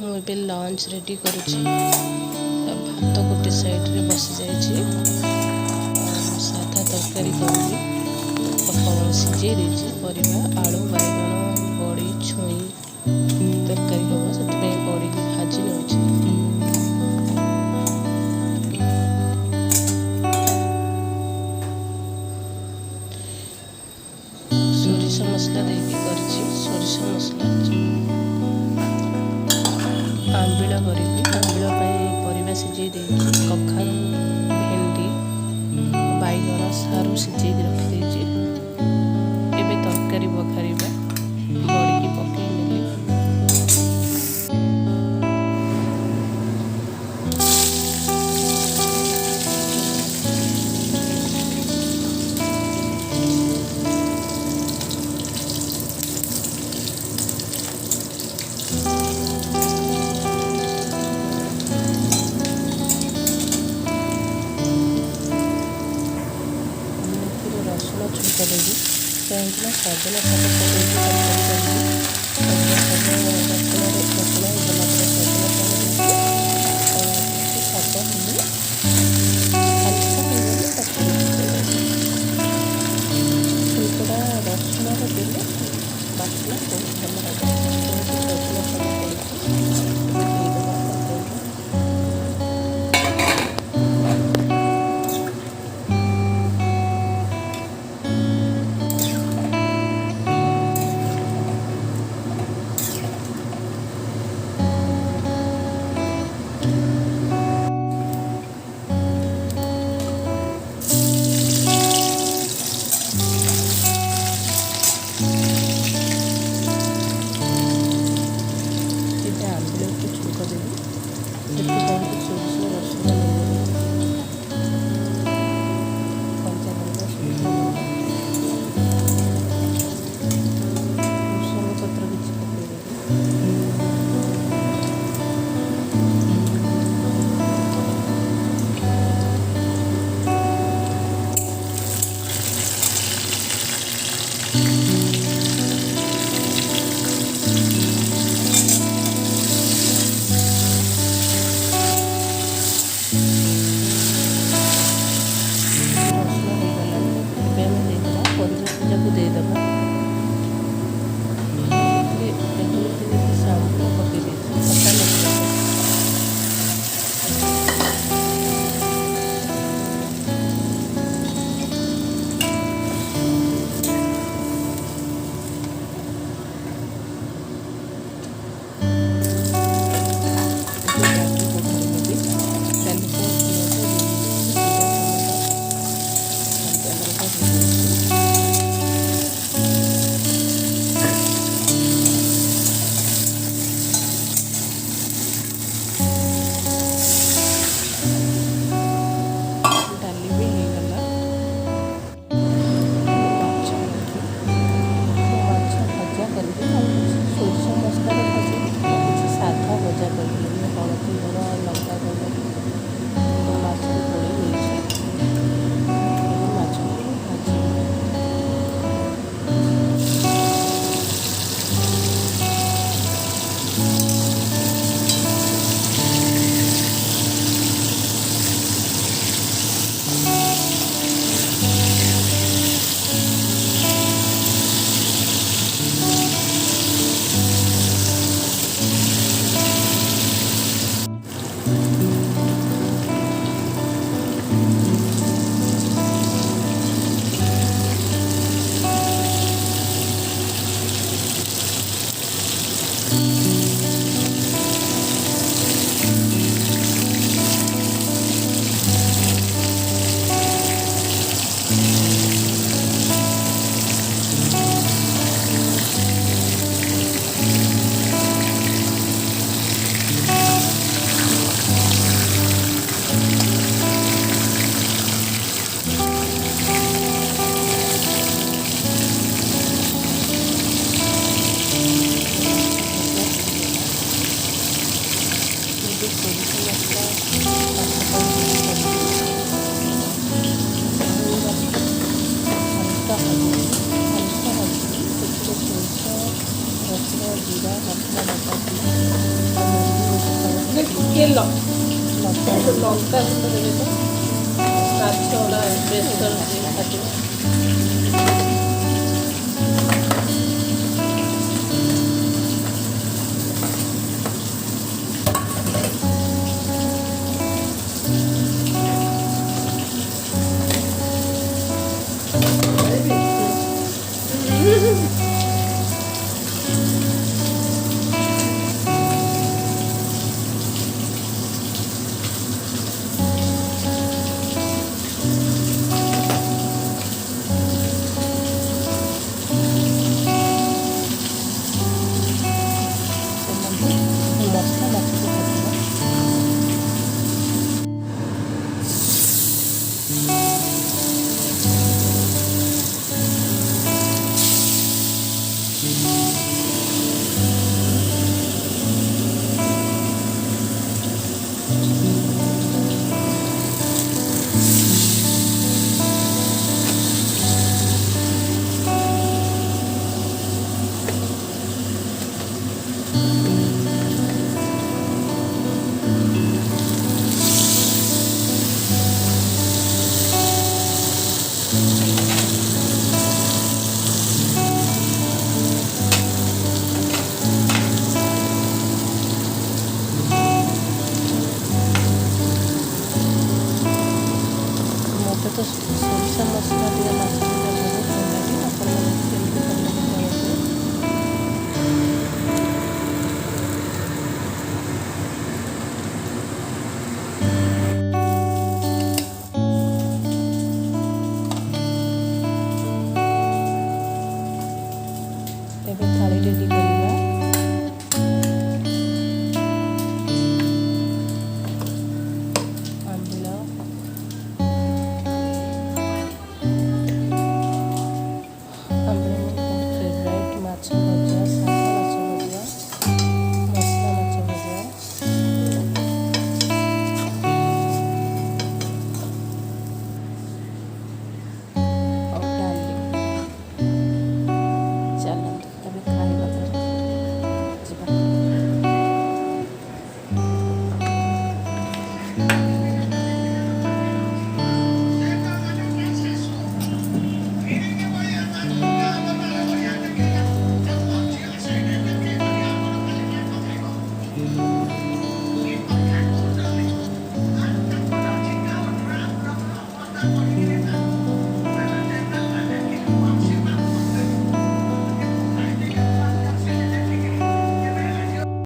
मुझे lunch ready करुँची। भात गोटे साइड बसी जाइए। साधा तरकारी करी सिझे देती परिवा आलू बैगण बड़ी छुई तरकारी हम से बड़ी भाजी नौ। सोरिष मसला देकी करछि। सोरिष मसला आंबिल करी आंबिल परिवा सिझे देकी कखारू भेंडी बैगण सारू सिझे रखी देछि। एबे तरकारी बघारिबा बड़ी की पकई नेली। रसुण छुंका देवी कहीं सजना शाग फुलकड़ा रसुण देले बाटना बहुत भल लगे। सजना शाग जीरा मसला बटा ଟିକେ ଲଙ୍କା ଗୁଣ୍ଡ ଦେବେ ତ ମାଛଗୁଡ଼ା ବେସର ଟିକେ କାଟିବ। ମୋତେ ତ ସୋରିଷ ମସଲା ଟିକେ